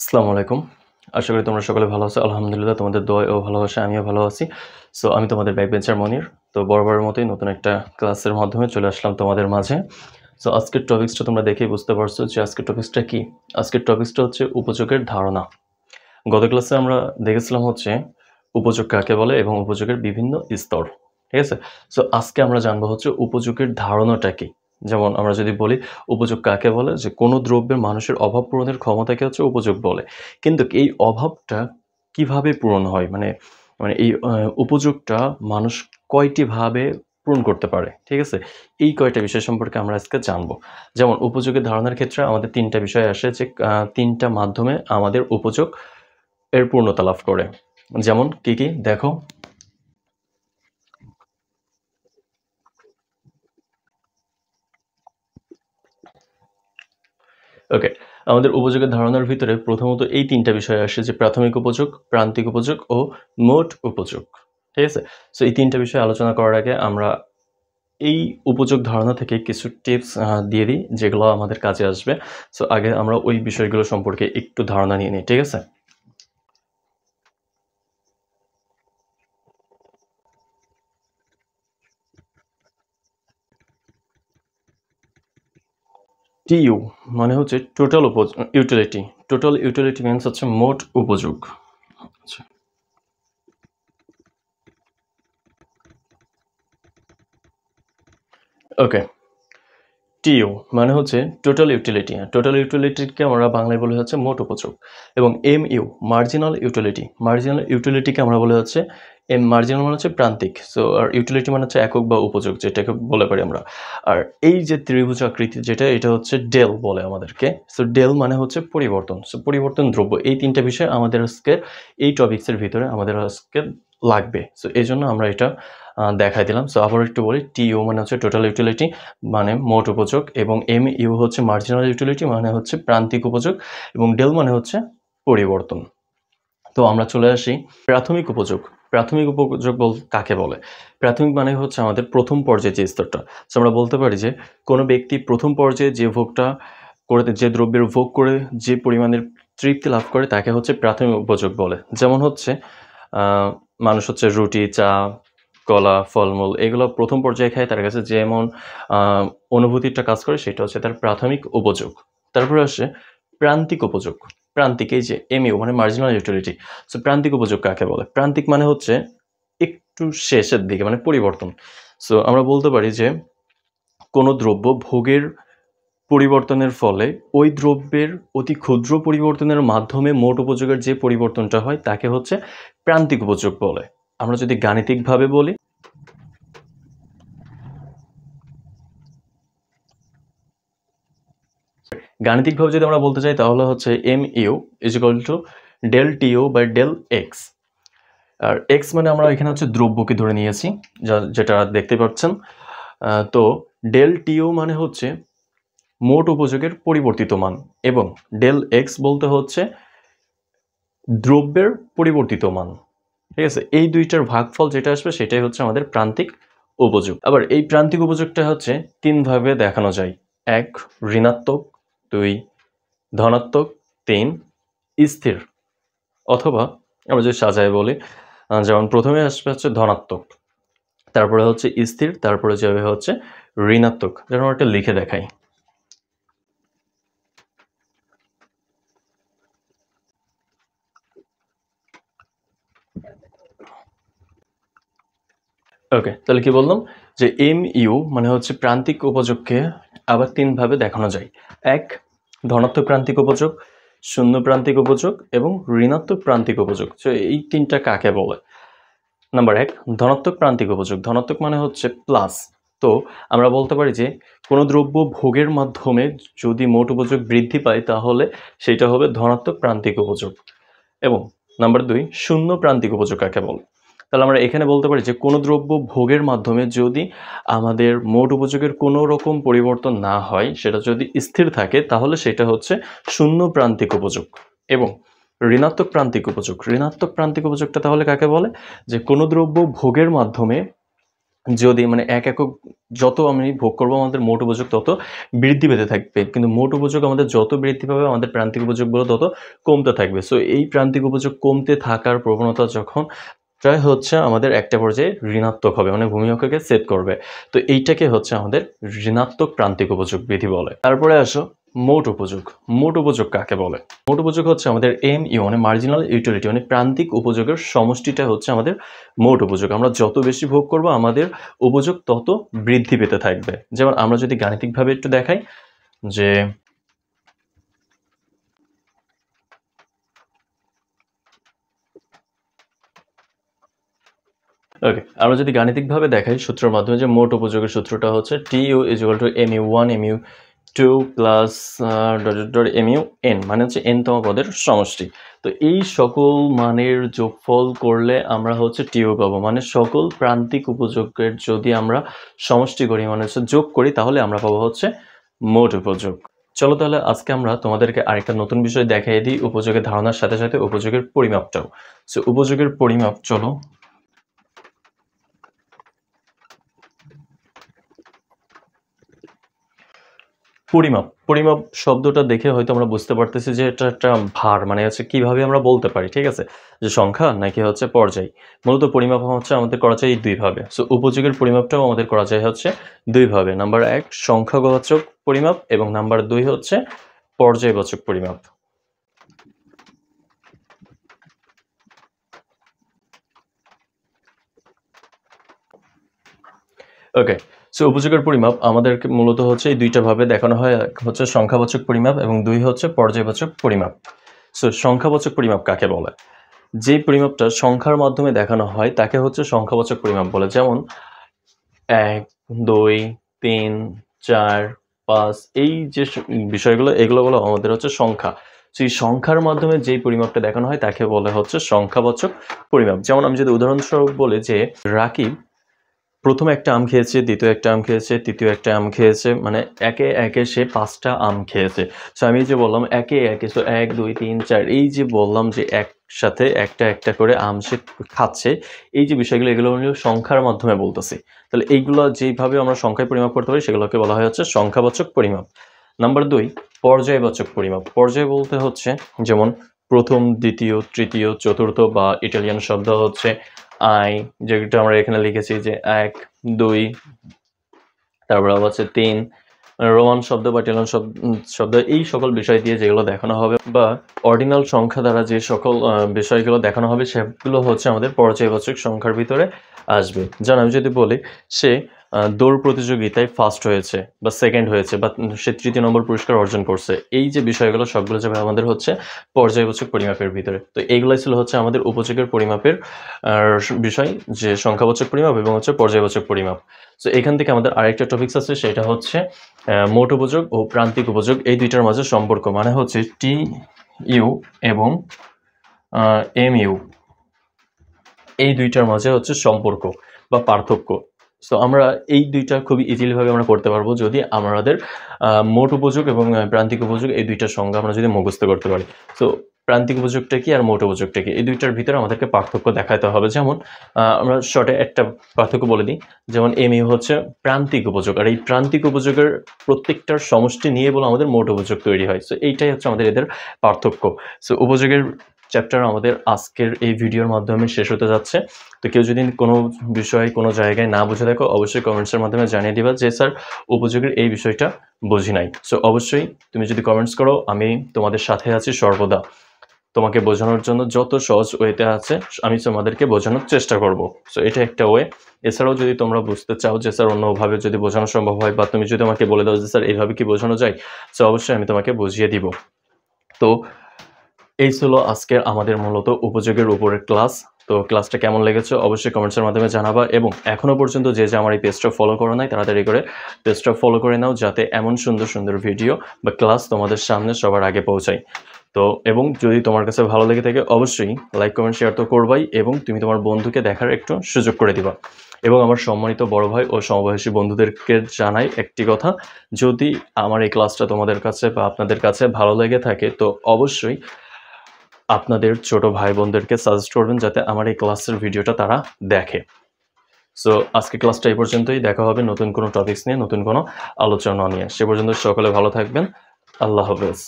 আসসালামু আলাইকুম। আশা করি তোমরা সকলে ভালো আছো। আলহামদুলিল্লাহ তোমাদের দোয়ায় ও ভালোবাসায় আমিও ভালো আছি। সো আমি তোমাদের ব্যাকবেঞ্চার মনির। তো বরাবরের মতোই নতুন একটা ক্লাসের মাধ্যমে চলে আসলাম তোমাদের মাঝে। সো আজকের টপিকসটা তোমরা দেখেই বুঝতে পারছো যে আজকের টপিকসটা কি? আজকের টপিকসটা হচ্ছে উপযোগের ধারণা। গত ক্লাসে আমরা দেখেছিলাম হচ্ছে উপযোগ কাকে বলে এবং উপযোগের বিভিন্ন স্তর। ঠিক আছে? সো আজকে আমরা জানবো হচ্ছে উপযোগের ধারণাটা কি? যেমন আমরা যদি বলি উপযোগ কাকে বলে? যে কোনো দ্রব্যের মানুষের অভাব পূরণের ক্ষমতাকে হচ্ছে উপযোগ বলে। কিন্তু এই অভাবটা কিভাবে পূরণ হয়? মানে মানে এই উপযোগটা মানুষ কয়টি ভাবে পূরণ করতে পারে? ঠিক আছে? এই কয়টা বিষয় সম্পর্কে আমরা আজকে জানবো। যেমন উপযোগের ধারণার ক্ষেত্রে আমাদের ৩ টা বিষয় আসে যে ৩ টা মাধ্যমে আমাদের উপযোগ এর পূর্ণতা লাভ করে। যেমন কি, কি? দেখো। ওকে। আমাদের উপযোগের ধারণার ভিতরে প্রথমত এই ৩ টা বিষয় আসে যে প্রাথমিক উপযোগ, প্রান্তিক উপযোগ ও মোট উপযোগ। ঠিক আছে? সো এই ৩ টা বিষয় আলোচনা করার আগে আমরা এই উপযোগ ধারণা থেকে কিছু টিপস দিয়ে দিই যেগুলো আমাদের কাজে আসবে। সো আগে আমরা ওই বিষয়গুলো সম্পর্কে একটু ধারণা নিয়ে নিই। ঠিক আছে? টিইউ মানে হচ্ছে total utility. Total utility means হচ্ছে মোট উপযোগ। আচ্ছা। ওকে। টিইউ মানে হচ্ছে টোটাল ইউটিলিটি। টোটাল ইউটিলিটিকে আমরা বাংলায় বলে হচ্ছে মোট উপযোগ। এবং এমইউ মার্জিনাল ইউটিলিটি। মার্জিনাল ইউটিলিটিকে আমরা বলে হচ্ছে মার্জিনাল মানে হচ্ছে প্রান্তিক। সো আর ইউটিলিটি মানে হচ্ছে একক বা উপযোগ, যেটাকে বলে পারি আমরা। আর এই যে ত্রিভুজ আকৃতি যেটা, এটা হচ্ছে ডেল বলে আমাদেরকে। সো ডেল মানে হচ্ছে পরিবর্তন। সো পরিবর্তন দ্রব্য। এই ৩ টা বিষয় আমাদের আজকে এই টপিক্সের ভিতরে আমাদের আজকে লাগবে। সো এই জন্য আমরা এটা দেখাই দিলাম। সো আবার একটু বলি, টিইউ মানে হচ্ছে টোটাল ইউটিলিটি মানে মোট উপযোগ, এবং এমইউ হচ্ছে মার্জিনাল ইউটিলিটি মানে হচ্ছে প্রান্তিক উপযোগ, এবং ডেল মানে হচ্ছে পরিবর্তন। তো আমরা চলে আসি প্রাথমিক উপযোগ। প্রাথমিক উপযোগ কাকে বলে? প্রাথমিক মানে হচ্ছে আমাদের প্রথম পর্যায়ে যে স্তরটা। সো আমরা বলতে পারি যে কোনো ব্যক্তি প্রথম পর্যায়ে যে ভোগটা করে, যে দ্রব্যের ভোগ করে যে পরিমাণের তৃপ্তি লাভ করে তাকে হচ্ছে প্রাথমিক উপযোগ বলে। যেমন হচ্ছে মানুষ হচ্ছে রুটি, চা, কলা, ফলমূল এগুলো প্রথম পর্যায়ে খায়, তার কাছে যেমন অনুভূতিটা কাজ করে সেটা হচ্ছে তার প্রাথমিক উপযোগ। তারপরে আসে প্রান্তিক উপযোগ। প্রান্তিক, এই যে এমইউ মানে মার্জিনাল ইউটিলিটি। সো প্রান্তিক উপযোগ কাকে বলে? প্রান্তিক মানে হচ্ছে একটু শেষের দিকে, মানে পরিবর্তন। সো আমরা বলতে পারি যে কোনো দ্রব্য ভোগের পরিবর্তনের ফলে ওই দ্রব্যের অতি ক্ষুদ্র পরিবর্তনের মাধ্যমে মোট উপযোগের যে পরিবর্তনটা হয় তাকে হচ্ছে প্রান্তিক উপযোগ বলে। আমরা যদি গাণিতিকভাবে বলি, গাণিতিকভাবে যদি আমরা বলতে চাই তাহলে হচ্ছে M U is equal to del T U by del X. আর এক্স মানে আমরা এখানে হচ্ছে দ্রব্যকে ধরে নিয়েছি, যেটা দেখতে পাচ্ছেন। তো ডেল টিইউ মানে হচ্ছে মোট উপযোগের পরিবর্তিত মান, এবং ডেল এক্স বলতে হচ্ছে দ্রব্যের পরিবর্তিত মান। ঠিক আছে? এই দুইটার ভাগফল যেটা আসবে সেটাই হচ্ছে আমাদের প্রান্তিক উপযোগ। আবার এই প্রান্তিক উপযোগটা হচ্ছে ৩ ভাবে দেখানো যায়। ১ ঋণাত্মক, ২ ধনাত্মক, ৩ স্থির। অথবা আমরা যদি সাজায় বলি, যেমন প্রথমে আসবে হচ্ছে ধনাত্মক, তারপরে হচ্ছে স্থির, তারপরে যাবে হচ্ছে ঋণাত্মক। যেমন একটা লিখে দেখাই। ওকে, তাহলে কি বললাম যে এমইউ মানে হচ্ছে প্রান্তিক উপযোগকে আবার ৩ ভাবে দেখানো যায়। ১ ধনাত্মক প্রান্তিক উপযোগ, শূন্য প্রান্তিক উপযোগ এবং ঋণাত্মক প্রান্তিক উপযোগ। তো এই ৩টা কাকে বলে? নাম্বার ১ ধনাত্মক প্রান্তিক উপযোগ। ধনাত্মক মানে হচ্ছে প্লাস। তো আমরা বলতে পারি যে কোনো দ্রব্য ভোগের মাধ্যমে যদি মোট উপযোগ বৃদ্ধি পায় তাহলে সেটা হবে ধনাত্মক প্রান্তিক উপযোগ। এবং নাম্বার ২ শূন্য প্রান্তিক উপযোগ কাকে বলে? তাহলে আমরা এখানে বলতে পারি যে কোনো দ্রব্য ভোগের মাধ্যমে যদি আমাদের মোট উপযোগের কোনো রকম পরিবর্তন না হয়, সেটা যদি স্থির থাকে তাহলে সেটা হচ্ছে শূন্য প্রান্তিক উপযোগ। এবং ঋণাত্মক প্রান্তিক উপযোগ। ঋণাত্মক প্রান্তিক উপযোগটা তাহলে কাকে বলে? যে কোনো দ্রব্য ভোগের মাধ্যমে যদি মানে এক একক যত আমি ভোগ করবো আমাদের মোট উপযোগ তত বৃদ্ধি পেতে থাকবে, কিন্তু মোট উপযোগ আমাদের যত বৃদ্ধি পাবে আমাদের প্রান্তিক উপযোগগুলো তত কমতে থাকবে। সো এই প্রান্তিক উপযোগ কমতে থাকার প্রবণতা যখন প্রায় হচ্ছে আমাদের একটা পর্যায়ে ঋণাত্মক হবে, মানে ভূমি অক্ষকে ছেদ করবে। তো এইটাকে হচ্ছে আমাদের ঋণাত্মক প্রান্তিক উপযোগ বিধি বলে। তারপরে আসো মোট উপযোগ। মোট উপযোগ কাকে বলে? মোট উপযোগ হচ্ছে আমাদের MU মানে মার্জিনাল ইউটিলিটি, মানে প্রান্তিক উপযোগের সমষ্টিটা হচ্ছে আমাদের মোট উপযোগ। আমরা যত বেশি ভোগ করব আমাদের উপযোগ তত বৃদ্ধি পেতে থাকবে। যেমন আমরা যদি গাণিতিকভাবে একটু দেখাই যে ওকে, আমরা যদি গাণিতিকভাবে দেখাই সূত্রের মাধ্যমে, যে মোট উপযোগের সূত্রটা হচ্ছে TU = MU1 MU2 plus MUN, মানে হচ্ছে n-তম পদের সমষ্টি। তো এই সকল মানের যোগফল করলে আমরা হচ্ছে TU পাবো, মানে সকল প্রান্তিক উপযোগের যদি আমরা সমষ্টি করি মানে হচ্ছে যোগ করি তাহলে আমরা পাবো হচ্ছে মোট উপযোগ। চলো তাহলে আজকে আমরা তোমাদেরকে আরেকটা নতুন বিষয় দেখিয়ে দিই, উপযোগের ধারণার সাথে সাথে উপযোগের পরিমাপটাও। সো উপযোগের পরিমাপ, চলো। পরিমাপ, পরিমাপ শব্দটা দেখে হয়তো আমরা বুঝতে পারতেছি যে এটা একটা ভার, মানে হচ্ছে কিভাবে আমরা বলতে পারি, ঠিক আছে, যে সংখ্যা নাকি হচ্ছে পর্যায়। মূলত পরিমাপ হচ্ছে আমাদের করা যায় এই দুইভাবে। সো উপযোগের পরিমাপটাও আমাদের করা যায় হচ্ছে দুইভাবে। নাম্বার 1 সংখ্যাবাচক পরিমাপ এবং নাম্বার 2 হচ্ছে পর্যায়বাচক পরিমাপ। ওকে, সো উপযোগের পরিমাপ আমাদেরকে মূলত হচ্ছে এই দুইটা ভাবে দেখানো হয়, এক হচ্ছে সংখ্যাবাচক পরিমাপ এবং 2 হচ্ছে পর্যায়বাচক পরিমাপ। সো সংখ্যাবাচক পরিমাপ কাকে বলে? যে পরিমাপটা সংখ্যার মাধ্যমে দেখানো হয় তাকে হচ্ছে সংখ্যাবাচক পরিমাপ বলে। যেমন 1 2 3 4 5 এই যে বিষয়গুলো, এগুলো হলো আমাদের হচ্ছে সংখ্যা। সেই সংখ্যার মাধ্যমে যেই পরিমাপটা দেখানো হয় তাকে বলে হচ্ছে সংখ্যাবাচক পরিমাপ। যেমন আমি যদি উদাহরণস্বরূপ বলি যে রাকিব প্রথম একটা আম খেয়েছে, দ্বিতীয় একটা আম খেয়েছে, তৃতীয় একটা আম খেয়েছে, মানে একে একে সে 5টা আম খেয়েছে। সো আমি যে বললাম একে একে, সো 1 2 3 4, এই যে বললাম যে একসাথে একটা একটা করে আম সে খাচ্ছে, এই যে বিষয়গুলো এগুলো হলো সংখ্যার মাধ্যমে বলতেছি। তাহলে এইগুলো যেইভাবে আমরা সংখ্যায় পরিমাপ করতে পারি সেগুলোকে বলা হয় হচ্ছে সংখ্যাবাচক পরিমাপ। নাম্বার 2 পর্যায়বাচক পরিমাপ। পর্যায় বলতে হচ্ছে যেমন প্রথম, দ্বিতীয়, তৃতীয়, চতুর্থ, বা ইটালিয়ান শব্দ হচ্ছে আই, যেটা আমরা এখানে লিখেছি যে 1 2, তারপর হচ্ছে 3, রোমান শব্দ বা ইটালিয়ান শব্দ, এই সকল বিষয় দিয়ে যেগুলো দেখানো হবে বা অর্ডিনাল সংখ্যা দ্বারা যে সকল বিষয়গুলো দেখানো হবে সেগুলো হচ্ছে আমাদের পর্যায়বাচক সংখ্যার ভিতরে আসবে। যেমন আমি যদি বলি সে দৌড় প্রতিযোগিতায় ফার্স্ট হয়েছে বা সেকেন্ড হয়েছে বা সে 3য় নম্বর পুরস্কার অর্জন করছে, এই যে বিষয়গুলো সবগুলো যাবে আমাদের হচ্ছে পর্যায়বাচক পরিমাপের ভিতরে। তো এইগুলাই ছিল হচ্ছে আমাদের উপযোগের পরিমাপের বিষয়, যে সংখ্যাবাচক পরিমাপ এবং হচ্ছে পর্যায়বাচক পরিমাপ। সো এখান থেকে আমাদের আরেকটা টপিকস আছে, সেটা হচ্ছে মোট উপযোগ ও প্রান্তিক উপযোগ, এই দুইটার মাঝে সম্পর্ক, মানে হচ্ছে TU এবং MU, এই দুইটার মাঝে হচ্ছে সম্পর্ক বা পার্থক্য। সো আমরা এই দুইটা খুবই ইজিলি ভাবে আমরা করতে পারবো যদি আমাদের মোট উপযোগ এবং প্রান্তিক উপযোগ এই দুইটার সংজ্ঞা আমরা যদি মুখস্থ করতে পারি। সো প্রান্তিক উপযোগটা কি আর মোট উপযোগটা কি, এই দুইটার ভিতরে আমাদেরকে পার্থক্য দেখাতে হবে। যেমন আমরা শর্টে একটা পার্থক্য বলে দিই, যেমন MU হচ্ছে প্রান্তিক উপযোগ, আর এই প্রান্তিক উপযোগের প্রত্যেকটার সমষ্টি নিয়ে বলে আমাদের মোট উপযোগ তৈরি হয়। সো এইটাই হচ্ছে আমাদের এদের পার্থক্য। সো উপযোগের চ্যাপ্টার আমাদের আজকের এই ভিডিওর মাধ্যমে শেষ হতে যাচ্ছে। তো কেউ যদি কোনো বিষয় কোনো জায়গায় না বুঝে থাকো অবশ্যই কমেন্টসের মাধ্যমে জানিয়ে দিবা যে স্যার উপযোগের এই বিষয়টা বুঝি নাই। সো অবশ্যই তুমি যদি কমেন্টস করো আমি তোমাদের সাথে আছি সর্বদা, তোমাকে বোঝানোর জন্য যত সহজ ওয়েতে আছে আমি তোমাদেরকে বোঝানোর চেষ্টা করব। সো এটা একটা ওয়ে। এছাড়াও যদি তোমরা বুঝতে চাও যে স্যার অন্যভাবে যদি বোঝানো সম্ভব হয়, বা তুমি যদি আমাকে বলে দাও যে স্যার এইভাবে কি বোঝানো যায়, সো অবশ্যই আমি তোমাকে বুঝিয়ে দিব। তো এই ছিল আজকের আমাদের মূলত উপযোগের উপরের ক্লাস। তো ক্লাসটা কেমন লেগেছে অবশ্যই কমেন্টসের মাধ্যমে জানাবা, এবং এখনও পর্যন্ত যে আমার এই পেজটা ফলো করো নাই তাড়াতাড়ি করে পেজটা ফলো করে নাও, যাতে এমন সুন্দর সুন্দর ভিডিও বা ক্লাস তোমাদের সামনে সবার আগে পৌঁছায়। তো এবং যদি তোমার কাছে ভালো লেগে থাকে অবশ্যই লাইক কমেন্ট শেয়ার তো করবাই, এবং তুমি তোমার বন্ধুকে দেখার একটু সুযোগ করে দিবা। এবং আমার সম্মানিত বড় ভাই ও সমবয়সী বন্ধুদেরকে জানাই একটি কথা, যদি আমার এই ক্লাসটা তোমাদের কাছে বা আপনাদের কাছে ভালো লেগে থাকে তো অবশ্যই আপনাদের ছোট ভাই বোনদেরকে সাজেস্ট করবেন যাতে আমার এই ক্লাসের ভিডিওটা তারা দেখে। সো আজকে ক্লাসটা এই পর্যন্তই। দেখা হবে নতুন কোনো টপিকস নিয়ে, নতুন কোনো আলোচনা নিয়ে। সে পর্যন্ত সকলে ভালো থাকবেন। আল্লাহ হাফেজ।